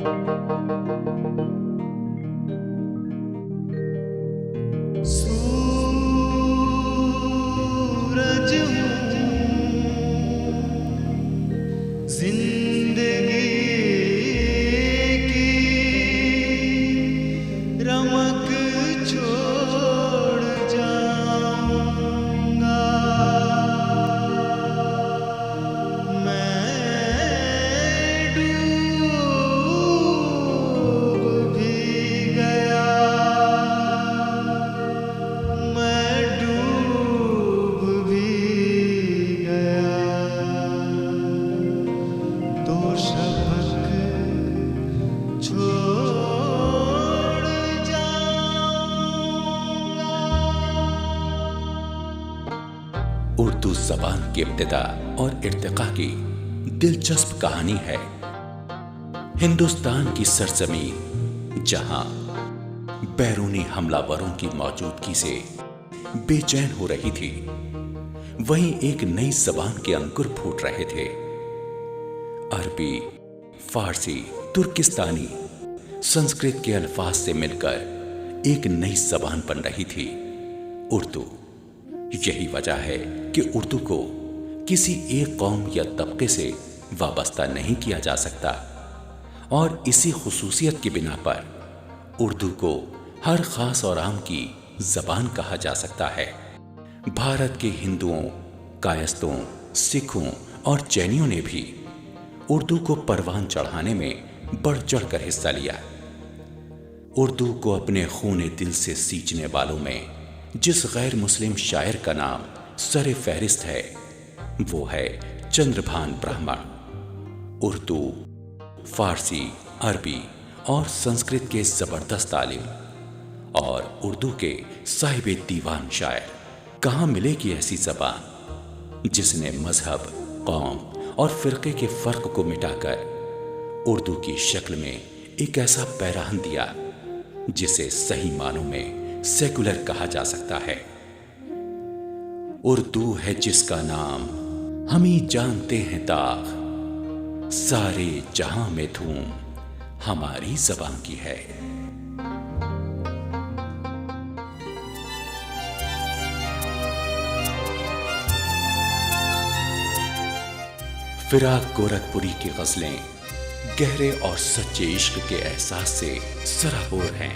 सूरज हूँ जिंदगी की रमक छोड़ जाऊंगा। मैं डूब भी गया, मैं डूब भी गया तो शफक छोड़ जाऊंगा। उर्दू ज़बान की इब्तिदा और इर्तिका की दिलचस्प कहानी है। हिंदुस्तान की सरजमीन जहां बैरूनी हमलावरों की मौजूदगी से बेचैन हो रही थी, वहीं एक नई ज़बान के अंकुर फूट रहे थे। अरबी, फारसी, तुर्किस्तानी, संस्कृत के अल्फाज से मिलकर एक नई ज़बान बन रही थी, उर्दू। यही वजह है कि उर्दू को किसी एक कौम या तबके से वाबस्ता नहीं किया जा सकता, और इसी खुसूसियत की बिना पर उर्दू को हर खास और आम की ज़बान कहा जा सकता है। भारत के हिंदुओं, कायस्तों, सिखों और जैनियों ने भी उर्दू को परवान चढ़ाने में बढ़ चढ़कर हिस्सा लिया। उर्दू को अपने खूने दिल से सींचने वालों में जिस गैर मुस्लिम शायर का नाम सरे फहरिस्त है, वो है चंद्रभान ब्राह्मण। उर्दू, फारसी, अरबी और संस्कृत के जबरदस्त आलिम और उर्दू के साहिबे दीवान शायर। कहाँ मिलेगी ऐसी ज़बान जिसने मजहब, कौम और फिरके के फर्क को मिटाकर उर्दू की शक्ल में एक ऐसा पैराहन दिया जिसे सही मानों में सेकुलर कहा जा सकता है। उर्दू है जिसका नाम हम ही जानते हैं दाग, सारे जहां में धूम हमारी ज़बान की है। फिराक गोरखपुरी की गजलें गहरे और सच्चे इश्क के एहसास से सराबोर हैं।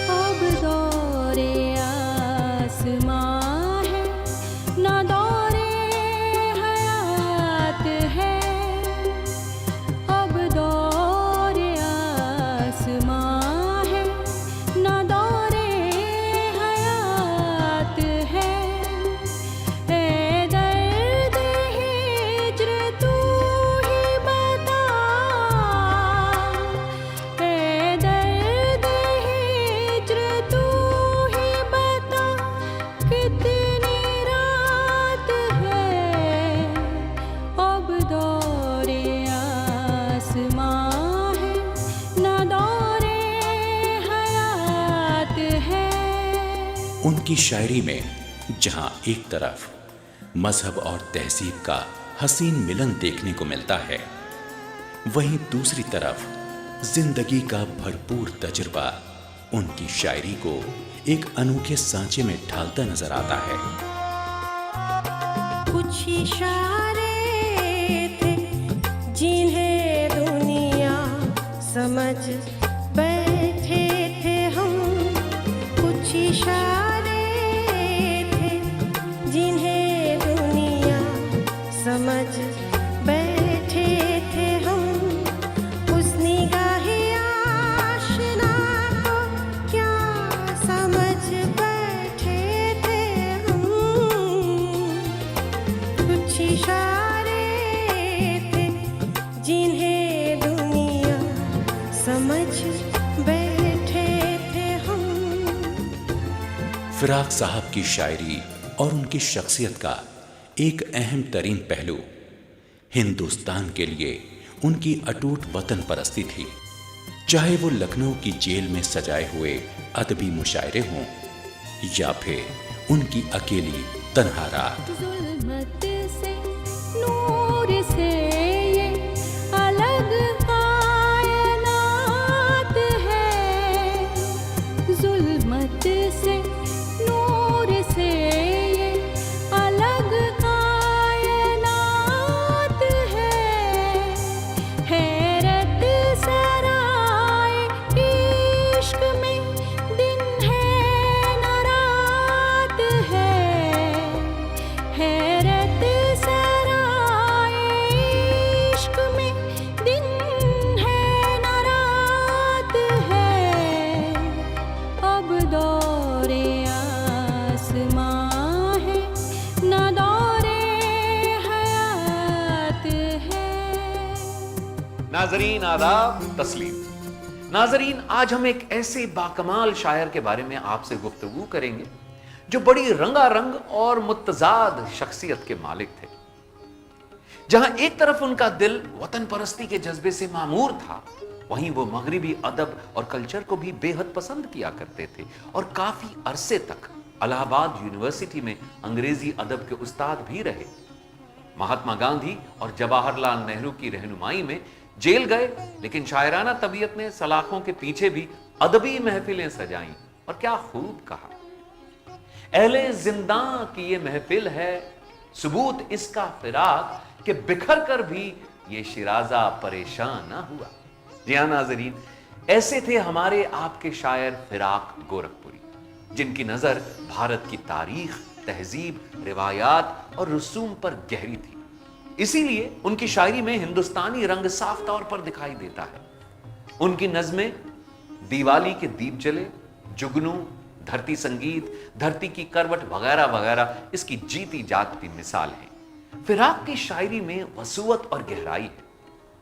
अब दौरे आसमां है, ना दौरे हयात है। अब दौरे आसमां है, ना दौरे हयात है। ए दर्द हिज्र तू ही बता, ए दर्द हिज्र तू ही बता, कितनी रात है। अब दौरे आसमां है, ना दौरे हयात है। उनकी शायरी में जहां एक तरफ मजहब और तहजीब का हसीन मिलन देखने को मिलता है, वहीं दूसरी तरफ जिंदगी का भरपूर तजुर्बा उनकी शायरी को एक अनोखे सांचे में ढालता नजर आता है। कुछ इशारे थे जिन्हें दुनिया समझ बैठे थे हम। कुछ इशारे थे जिन्हें दुनिया समझ बैठे थे हम। उस निगाहे आशना को क्या समझ बैठे थे हम। कुछ इशारे थे जिन्हें दुनिया समझ बैठे थे हम। फिराक साहब की शायरी और उनकी शख्सियत का एक अहम तरीन पहलू हिंदुस्तान के लिए उनकी अटूट वतन परस्ती थी। चाहे वो लखनऊ की जेल में सजाए हुए अदबी मुशायरे हों या फिर उनकी अकेली तन्हा रात। ज़ुल्मत से नूर से ये अलग कायनात नाजरीन आदाब तस्लीम। नाजरीन, आज हम एक ऐसे बाकमाल शायर के बारे में आपसे गुफ्तगू करेंगे जो बड़ी रंगारंग और मुत्तजाद शख्सियत के मालिक थे। जहां एक तरफ उनका दिल वतन परस्ती के जज्बे से मामूर था, वहीं वो मगरिबी अदब और कल्चर को भी बेहद पसंद किया करते थे और काफी अरसे तक इलाहाबाद यूनिवर्सिटी में अंग्रेजी अदब के उस्ताद भी रहे। महात्मा गांधी और जवाहरलाल नेहरू की रहनुमाई में जेल गए, लेकिन शायराना तबीयत ने सलाखों के पीछे भी अदबी महफिलें सजाई। और क्या खूब कहा, अहले जिंदां की ये महफिल है, सबूत इसका फिराक कि बिखर कर भी ये शिराजा परेशान ना हुआ। जी हाँ नाजरीन, ऐसे थे हमारे आपके शायर फिराक गोरखपुरी, जिनकी नजर भारत की तारीख, तहजीब, रिवायात और रसूम पर गहरी थी। इसीलिए उनकी शायरी में हिंदुस्तानी रंग साफ तौर पर दिखाई देता है। उनकी नज़में दिवाली के दीप जले, जुगनू, धरती संगीत, धरती की करवट वगैरह वगैरह इसकी जीती जागती मिसाल है। फिराक की शायरी में वसूअत और गहराई है।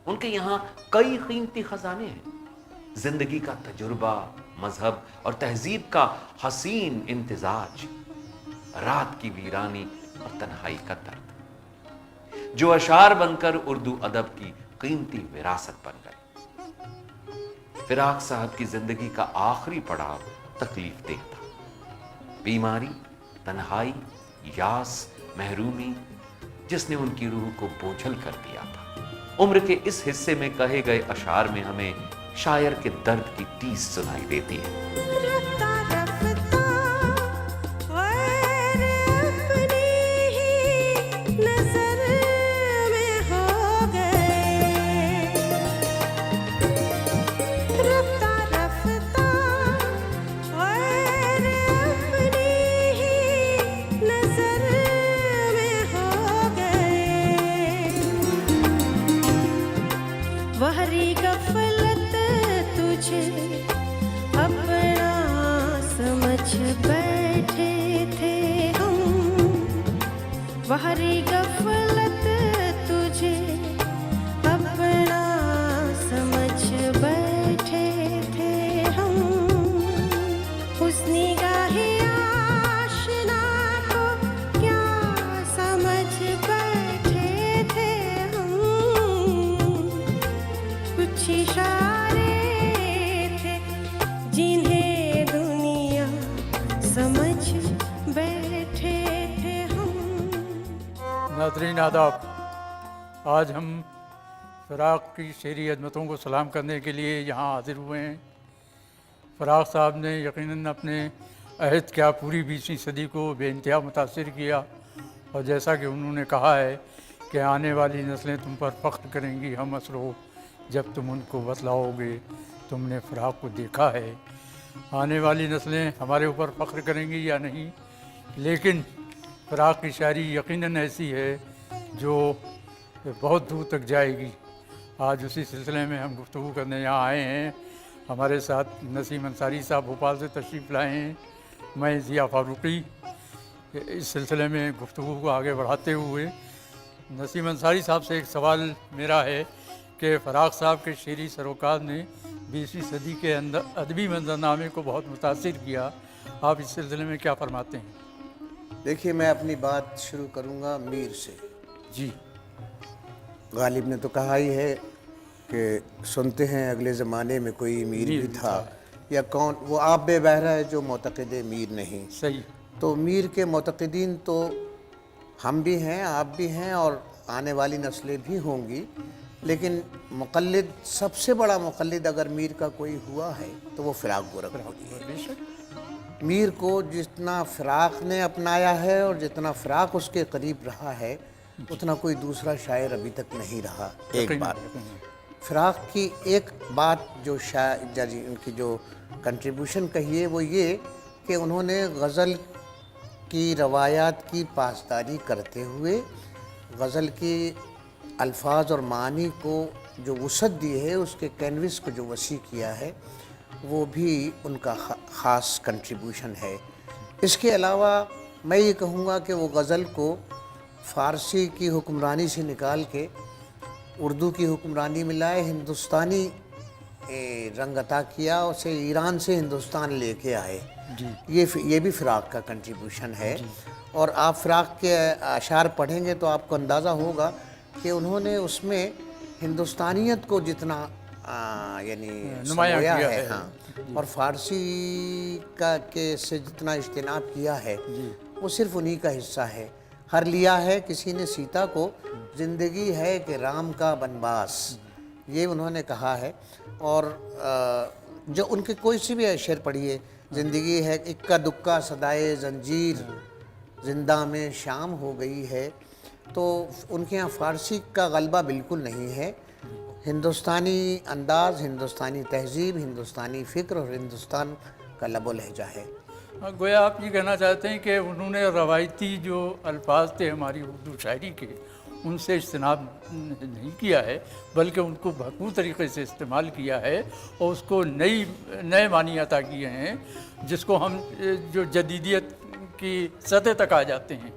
उनके यहां कई कीमती खजाने हैं। जिंदगी का तजुर्बा, मजहब और तहजीब का हसीन इम्तिजाज, रात की वीरानी और तन्हाई का दर्द, जो अशार बनकर उर्दू अदब की कीमती विरासत बन गए। फिराक साहब की जिंदगी का आखिरी पड़ाव तकलीफ देह था। बीमारी, तन्हाई, यास, महरूमी, जिसने उनकी रूह को बोझल कर दिया था। उम्र के इस हिस्से में कहे गए अशार में हमें शायर के दर्द की टीस सुनाई देती है। रफ्ता रफ्ता गैर अपनी ही नजर में हो गए। रफ्ता रफ्ता गैर अपनी ही नजर में हो गए। वहरी गफलत तुझे अपना समझ बैठे थे हम। वहरी गफलत तुझे अपना समझ बैठे थे हम। उस निगाहे आशना को क्या समझ बैठे थे हम। कुछ इशारे थे जिन्हें दुनिया समझ बैठे थे हम। नाज़रीन आदाब, आज हम फ़राक की शेरी अज़मतों को सलाम करने के लिए यहाँ हाज़िर हुए हैं। फ़राक साहब ने यकीनन अपने अहद क्या पूरी 20वीं सदी को बेइंतहा मुतासिर किया, और जैसा कि उन्होंने कहा है कि आने वाली नस्लें तुम पर फ़ख्र करेंगी हम असरो, जब तुम उनको बतलाओगे तुमने फ़राक को देखा है। आने वाली नस्लें हमारे ऊपर फ़ख्र करेंगी या नहीं, लेकिन फ़राक की शायरी यकीनन ऐसी है जो बहुत दूर तक जाएगी। आज उसी सिलसिले में हम गुफ्तगू करने यहाँ आए हैं। हमारे साथ नसीम अंसारी साहब भोपाल से तशरीफ़ लाए हैं, मैं ज़िया फ़ारूक़ी। इस सिलसिले में गुफ्तगू को आगे बढ़ाते हुए नसीम अंसारी साहब से एक सवाल मेरा है कि फ़राक साहब के शेरी सरोकार ने 20वीं सदी के अंदर अदबी मंजरनामे को बहुत मुतासिर किया। आप इस सिलसिले में क्या फरमाते हैं? देखिए, मैं अपनी बात शुरू करूंगा मीर से। जी, गालिब ने तो कहा ही है कि सुनते हैं अगले ज़माने में कोई मीर भी था, या कौन वो आप बेबहरा है जो मोतक़िद मीर नहीं। सही। तो मीर के मोतक़िदीन तो हम भी हैं, आप भी हैं, और आने वाली नस्लें भी होंगी। लेकिन मुक़ल्लिद, सबसे बड़ा मुक़ल्लिद अगर मीर का कोई हुआ है तो वो फ़िराक गोरखपुरी है। मीर को जितना फ़िराक ने अपनाया है और जितना फ़िराक उसके करीब रहा है, उतना कोई दूसरा शायर अभी तक नहीं रहा। एक बात फ़िराक की, एक बात जो शायर जी उनकी जो कंट्रीब्यूशन कही है वो ये कि उन्होंने गज़ल की रवायात की पासदारी करते हुए गज़ल की अल्फाज और मानी को जो वसअत दी है, उसके कैनविस को जो वसी किया है, वो भी उनका ख़ास कंट्रीब्यूशन है। इसके अलावा मैं ये कहूँगा कि वो गज़ल को फ़ारसी की हुक्मरानी से निकाल के उर्दू की हुक्मरानी में लाए, हिंदुस्तानी रंग अता किया, उसे ईरान से हिंदुस्तान लेके आए। ये भी फ़िराक का कंट्रीब्यूशन है। और आप फ़िराक के अशार पढ़ेंगे तो आपको अंदाज़ा होगा कि उन्होंने उसमें हिंदुस्तानियत को जितना यानी नुमायां संजोया किया है, है। हाँ, और फ़ारसी का के से जितना इज्तिनाब किया है वो सिर्फ उन्हीं का हिस्सा है। हर लिया है किसी ने सीता को, ज़िंदगी है कि राम का बनवास, ये उन्होंने कहा है। और जो उनके कोई सी भी शेर पढ़िए, ज़िंदगी है इक्का दुक्का सदाए जंजीर, जिंदा में शाम हो गई है, तो उनके यहाँ फ़ारसी का गलबा बिल्कुल नहीं है। हिंदुस्तानी अंदाज़, हिंदुस्तानी तहज़ीब, हिंदुस्तानी फ़िक्र और हिंदुस्तान का लबो लहजा है। गोया आप ये कहना चाहते हैं कि उन्होंने रवायती जो अल्फाज थे हमारी उर्दू शायरी के, उनसे इज्तनाब नहीं किया है, बल्कि उनको भरपूर तरीके से इस्तेमाल किया है और उसको नए मानी अता किए हैं, जिसको हम जो जदीदियत की सतह तक आ जाते हैं।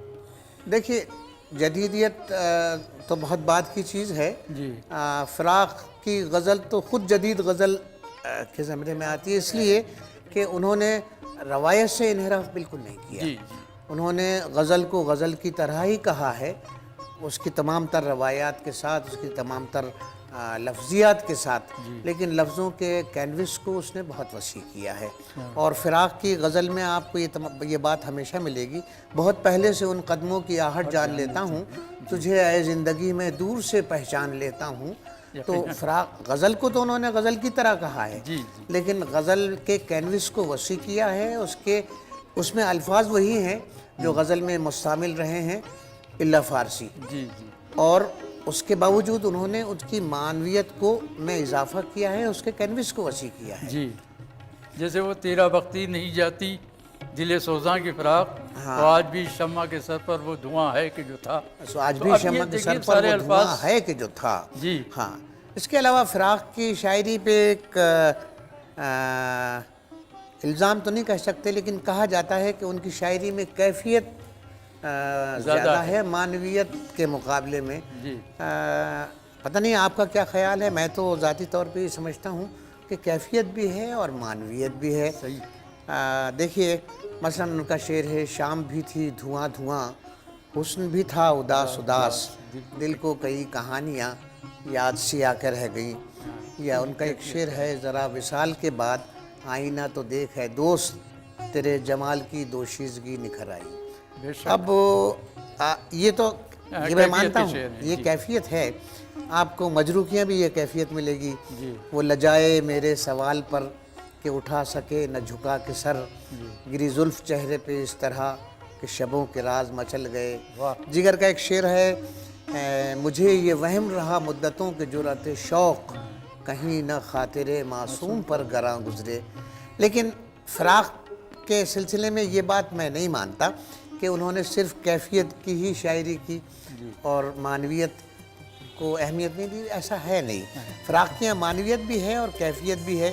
देखिए, जदीदियत तो बहुत बात की चीज़ है जी। फ़िराक की गज़ल तो ख़ुद जदीद गज़ल के ज़मरे में आती है, इसलिए कि उन्होंने रवायत से इन्हिराफ बिल्कुल नहीं किया। जी। उन्होंने गज़ल को गज़ल की तरह ही कहा है, उसकी तमाम तर रवायात के साथ, उसकी तमाम तर लफ्ज़ियात के साथ, लेकिन लफ्ज़ों के कैनविस को उसने बहुत वसी किया है। और फ़िराक की गज़ल में आपको ये बात हमेशा मिलेगी, बहुत पहले से उन कदमों की आहट जान लेता हूँ, तुझे आए ज़िंदगी में दूर से पहचान लेता हूँ। तो फ़िराक गज़ल को तो उन्होंने गज़ल की तरह कहा है, लेकिन गज़ल के कैनविस को वसी किया है। उसमें अल्फाज वही हैं जो गज़ल में मुस्तामिल रहे हैं, इल्ला फ़ारसी। और उसके बावजूद उन्होंने उसकी मानवियत को में इजाफा किया है, उसके कैनविस को वसी किया है। जी, जैसे वो तेरा बख्ती नहीं जाती दिले सोज़ां की फ़िराक, तो आज भी शम्मा के सर पर वो धुआं है कि जो था। तो आज तो भी अब शम्मा ये के देखिए सर पर सारे वो धुआं अल्फाज। है कि जो था। जी। हाँ, इसके अलावा फ़िराक की शायरी पे एक इल्ज़ाम तो नहीं कह सकते, लेकिन कहा जाता है कि उनकी शायरी में कैफियत ज़्यादा है मानवियत के मुकाबले में। जी। पता नहीं आपका क्या ख्याल है, मैं तो ज़ाती तौर पे ये समझता हूँ कि कैफियत भी है और मानवियत भी है। सही। देखिए, मसलन उनका शेर है, शाम भी थी धुआं धुआं, हुस्न भी था उदास उदास, दिल को कई कहानियाँ याद सी आकर रह गई। या उनका एक शेर है, ज़रा विसाल के बाद आईना तो देख है दोस्त, तेरे जमाल की दोशीज़गी निखर आई। अब ये तो ये मैं मानता हूँ, ये कैफियत है। आपको मजरूकियाँ भी ये कैफियत मिलेगी। वो लजाए मेरे सवाल पर कि उठा सके न झुका के सर, गिरी जुल्फ चेहरे पे इस तरह कि शबों के राज मचल गए। जिगर का एक शेर है, मुझे ये वहम रहा मुद्दतों के जुर्रत शौक़, कहीं न खातिरे मासूम पर गरां गुजरे। लेकिन फ़िराक के सिलसिले में ये बात मैं नहीं मानता कि उन्होंने सिर्फ कैफियत की ही शायरी की और मानवियत को अहमियत नहीं दी, ऐसा है नहीं। फ़िराक की मानवियत भी है और कैफियत भी है।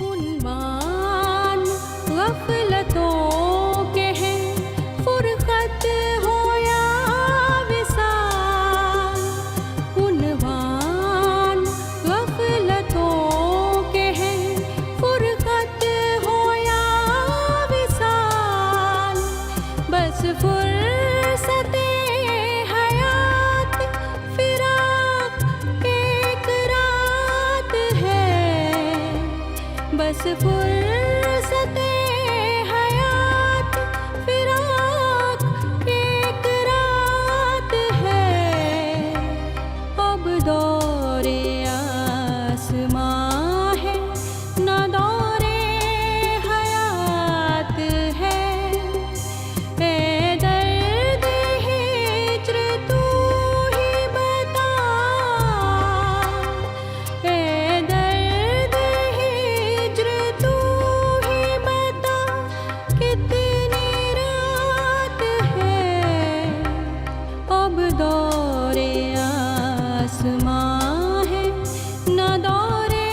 उन्वान गफलतों के हैं, फुरक़त हो या विसाल। उन्वान गफलतों के हैं, फुरक़त हो या विसाल। बस फुर्सते हयात फ़िराक एक रात है, बस फुर्सते हयात फ़िराक एक रात है। अब दौरे आसमां है न दौरे हयात है। ए दर्द हिज्र तू ही बता, ए दर्द हिज्र तू ही बता, कितनी रात है। अब दौरे आसमां है न दौरे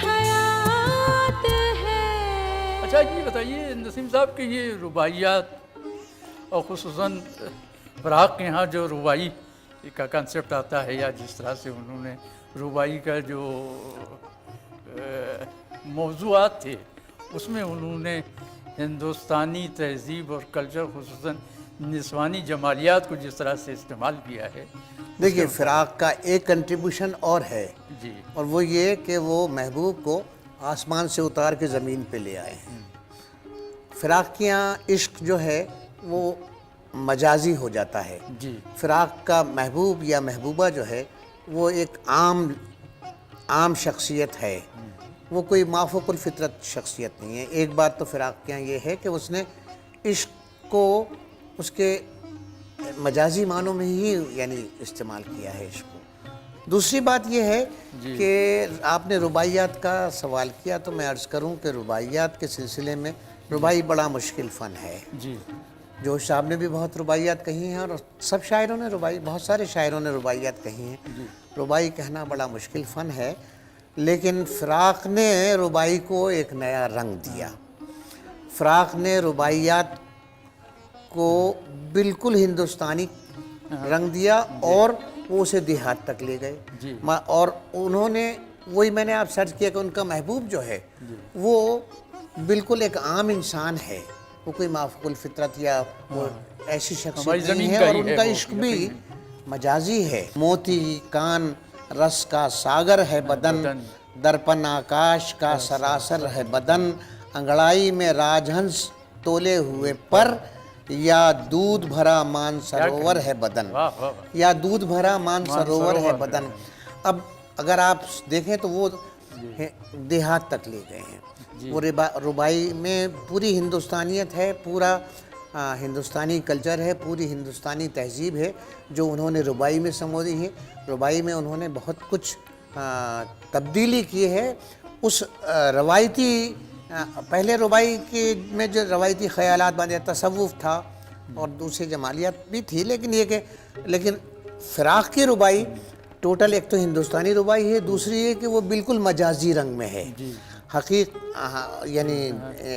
हयात है। अच्छा, ये बताइए नसीम साहब कि ये रुबाइयात और ख़ुसूसन फ़िराक के यहाँ जो रुबाई का कंसेप्ट आता है, या जिस तरह से उन्होंने रुबाई का जो मौज़ूआत थे उसमें उन्होंने हिंदुस्तानी तहज़ीब और कल्चर, खुसूसन निस्वानी जमालियात को जिस तरह से इस्तेमाल किया है। देखिए, फ़िराक का एक कंट्रीब्यूशन और है जी, और वो ये कि वो महबूब को आसमान से उतार के ज़मीन पे ले आए हैं। फ़िराक के यहाँ इश्क जो है वो मजाजी हो जाता है। जी, फ़िराक का महबूब या महबूबा जो है वो एक आम शख्सियत है, वो कोई माफ़ूकुल फ़ितरत शख्सियत नहीं है। एक बात तो फ़िराक के यहाँ ये है कि उसने इश्क को उसके मजाजी मानों में ही यानी इस्तेमाल किया है इश्क को। दूसरी बात ये है कि आपने रुबाइयात का सवाल किया, तो मैं अर्ज़ करूं कि रुबाइयात के सिलसिले में रुबाई बड़ा मुश्किल फ़न है। जी, जोश साहब ने भी बहुत रुबाइयात कही हैं और सब शायरों ने बहुत सारे शायरों ने रुबाइयात कही हैं। रुबाई कहना बड़ा मुश्किल फ़न है, लेकिन फ़िराक ने रुबाई को एक नया रंग दिया। फ़िराक ने रुबाइयात को बिल्कुल हिंदुस्तानी रंग दिया और वो उसे देहात तक ले गए। और उन्होंने, वही मैंने आप सर्च किया कि उनका महबूब जो है वो बिल्कुल एक आम इंसान है, वो कोई माफ़ूकुल फ़ितरत या वो ऐसी शख्सियत नहीं है। और उनका इश्क भी मजाजी है। मोती कान रस का सागर है बदन, दर्पण आकाश का सरासर है बदन, अंगड़ाई में राजहंस तोले हुए पर, या दूध भरा मान सरोवर है बदन, या दूध भरा मान सरोवर है बदन। अब अगर आप देखें तो वो देहात तक ले गए हैं। वो रुबाई में पूरी हिंदुस्तानियत है, पूरा हिंदुस्तानी कल्चर है, पूरी हिंदुस्तानी तहजीब है जो उन्होंने रुबाई में समोई है। रुबाई में उन्होंने बहुत कुछ तब्दीली की है। उस रवायती पहले रुबाई के में जो रवायती ख़यालात बने, तसव्वुफ़ था और दूसरी जमालियात भी थी, लेकिन फ़िराक की रुबाई टोटल एक तो हिंदुस्तानी रुबाई है, दूसरी ये कि वो बिल्कुल मजाजी रंग में है। यानी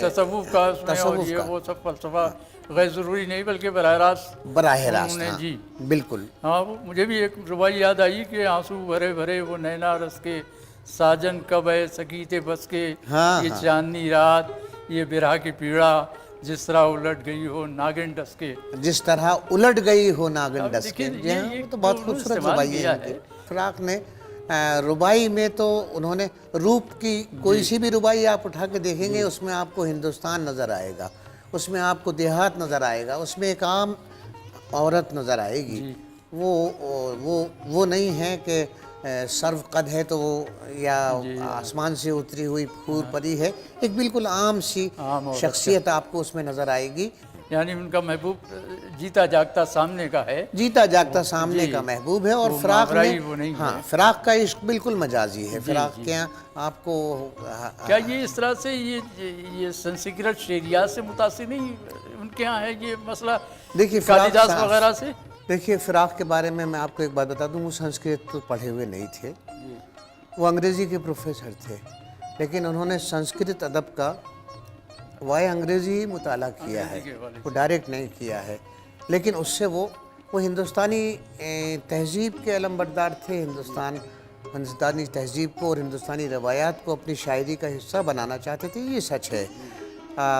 तसव्वुफ़ का उसमें, और ये वो सब फ़लसफ़ा गैर ज़रूरी नहीं बल्कि बराह रास्त हाँ, जी बिल्कुल। हाँ, मुझे भी एक रुबाई याद आई कि आंसू भरे भरे वो नैना रस के, साजन कब है सकीते बस के, ये चांदनी रात, ये बिरहा की पीड़ा, जिस तरह उलट गई हो नागिन डस के, जिस तरह उलट गई हो नागिन डस के। ये तो बहुत खूबसूरत रुबाई है। फ़िराक ने रुबाई में तो उन्होंने रूप की कोई सी भी रुबाई आप उठा के देखेंगे उसमें आपको हिंदुस्तान नज़र आएगा, उसमें आपको देहात नज़र आएगा, उसमें एक आम औरत नज़र आएगी। वो नहीं है कि सर्व कद है तो वो या आसमान से उतरी हुई फूल परी है, एक बिल्कुल आम सी शख्सियत आपको उसमें नज़र आएगी। यानी उनका महबूब जीता जागता सामने का है, जीता जागता सामने का महबूब है। और फ़िराक में फ़िराक का इश्क बिल्कुल मजाजी है। फ़िराक के यहाँ आपको क्या ये इस तरह से ये संस्कृत शेरियात से मुतासिर नहीं उनके यहाँ है ये मसला? देखिए, कालिदास वगैरह से। देखिए, फ़िराक के बारे में मैं आपको एक बात बता दूं, वो संस्कृत तो पढ़े हुए नहीं थे, वो अंग्रेज़ी के प्रोफेसर थे, लेकिन उन्होंने संस्कृत अदब का वाय अंग्रेज़ी मुताला किया है, वो डायरेक्ट नहीं किया है। लेकिन उससे वो हिंदुस्तानी तहज़ीब के अलमबरदार थे। हिंदुस्तानी तहज़ीब को और हिंदुस्तानी रवायात को अपनी शायरी का हिस्सा बनाना चाहते थे, ये सच है।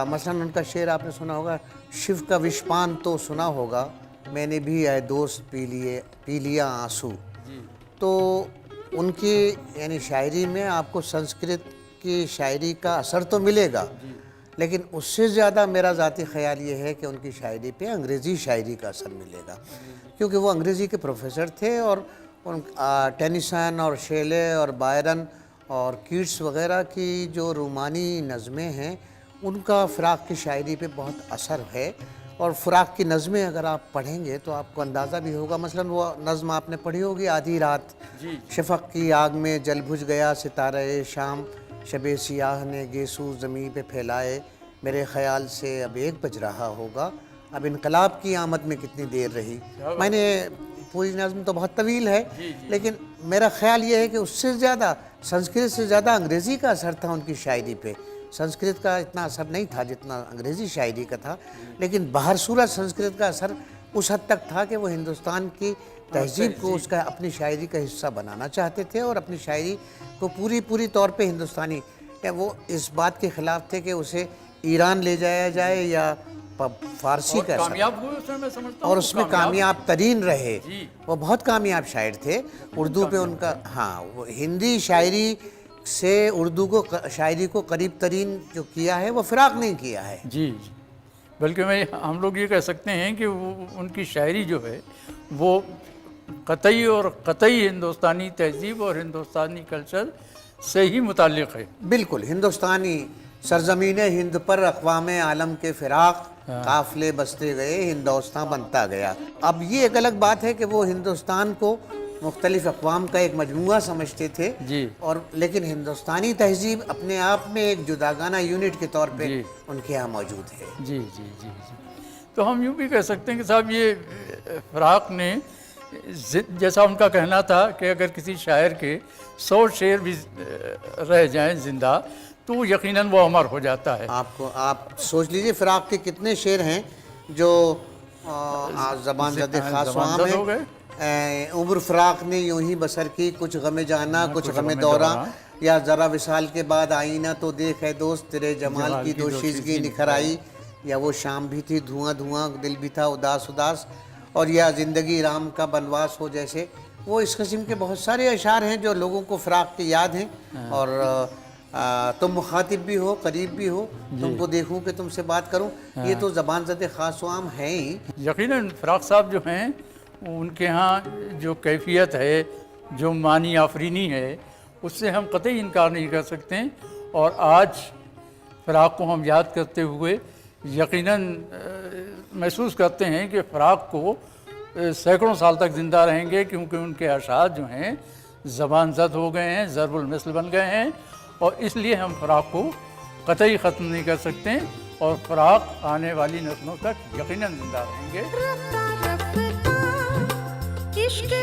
मसलन उनका शेर आपने सुना होगा, शिव का विषपान तो सुना होगा, मैंने भी आए दोस्त पी लिया आंसू। तो उनकी यानी शायरी में आपको संस्कृत की शायरी का असर तो मिलेगा, लेकिन उससे ज़्यादा मेरा ज़ाती ख़याल ये है कि उनकी शायरी पे अंग्रेज़ी शायरी का असर मिलेगा, क्योंकि वो अंग्रेज़ी के प्रोफेसर थे। और टेनिसन और शेले और बायरन और कीट्स वग़ैरह की जो रूमानी नज़में हैं उनका फ़िराक की शायरी पे बहुत असर है। और फ़िराक की नज़में अगर आप पढ़ेंगे तो आपको अंदाज़ा भी होगा। मसलन वो नज़्म आपने पढ़ी होगी, आधी रात, शफ़क़ की आग में जल बुझ गया सितारे शाम, शबे सियाह ने गेसू ज़मीं पे फैलाए, मेरे ख़याल से अब 1 बज रहा होगा, अब इनकलाब की आमद में कितनी देर रही। मैंने पूरी नज़्म तो बहुत तवील है, लेकिन मेरा ख़्याल ये है कि उससे ज़्यादा संस्कृत से ज़्यादा अंग्रेज़ी का असर था उनकी शायरी पे। संस्कृत का इतना असर नहीं था जितना अंग्रेज़ी शायरी का था, लेकिन बाहर सूरत संस्कृत का असर उस हद तक था कि वो हिंदुस्तान की तहजीब को उसका अपनी शायरी का हिस्सा बनाना चाहते थे और अपनी शायरी को पूरी तौर पे हिंदुस्तानी, या वो इस बात के खिलाफ थे कि उसे ईरान ले जाया जाए या फारसी का, कामयाब हुए उसमें, मैं समझता हूँ। और उसमें कामयाब तरीन रहे। जी। वो बहुत कामयाब शायर थे। उर्दू पे उनका, हाँ, वो हिंदी शायरी से उर्दू को शायरी को करीब तरीन जो किया है वो फिराक नहीं किया है। जी जी, बल्कि हम लोग ये कह सकते हैं कि उनकी शायरी जो है वो कतई हिंदुस्तानी तहजीब और हिंदुस्तानी कल्चर से ही मुताल्लिक़ है। बिल्कुल, हिंदुस्तानी सरजमीन हिंद पर अक़वाम आलम के फिराक काफ़िले बसते गए, हिंदुस्तान बनता गया। अब ये एक अलग बात है कि वो हिंदुस्तान को मुख्तलिफ अक़वाम का एक मजमूआ समझते थे जी। और लेकिन हिंदुस्तानी तहजीब अपने आप में एक जुदागाना यूनिट के तौर पे जी। उनके यहाँ मौजूद है। जी जी जी जी, तो हम यूँ भी कह सकते हैं कि साहब ये फ़राक ने, जैसा उनका कहना था कि अगर किसी शायर के 100 शेर भी रह जाएं ज़िंदा तो यकीनन वो अमर हो जाता है। आप सोच लीजिए फ़राक के कितने शेर हैं जो ज़बान ज़द ख़ासवाम है। उम्र फ़राक ने यूं ही बसर की, कुछ गमे जाना कुछ गमे दौरा, या ज़रा विसाल के बाद आईना तो देख है दोस्त तेरे जमाल की दोशीज़गी निखर आई, या वो शाम भी थी धुआं धुआं दिल भी था उदास उदास, और या ज़िंदगी राम का बनवास हो। जैसे वो इस किस्म के बहुत सारे अशार हैं जो लोगों को फ़राक की याद हैं। और तुम मुखातिब भी हो, करीब भी हो, तुमको देखूं कि तुमसे बात करूं, ये तो ज़बान ज़द ख़ासवाम है ही। यकीनन फ़राक साहब जो हैं उनके यहाँ जो कैफियत है, जो मानी आफरीनी है, उससे हम कतई इनकार नहीं कर सकते हैं। और आज फ़राक को हम याद करते हुए यकीनन महसूस करते हैं कि फ़राक को सैकड़ों साल तक ज़िंदा रहेंगे, क्योंकि उनके अशार जो हैं ज़बान ज़द हो गए हैं, ज़रबुल मिसल बन गए हैं, और इसलिए हम फ़राक को कतई ख़त्म नहीं कर सकते। और फ़राक आने वाली नस्लों तक यकीनन ज़िंदा रहेंगे। रफ्ता रफ्ता इश्क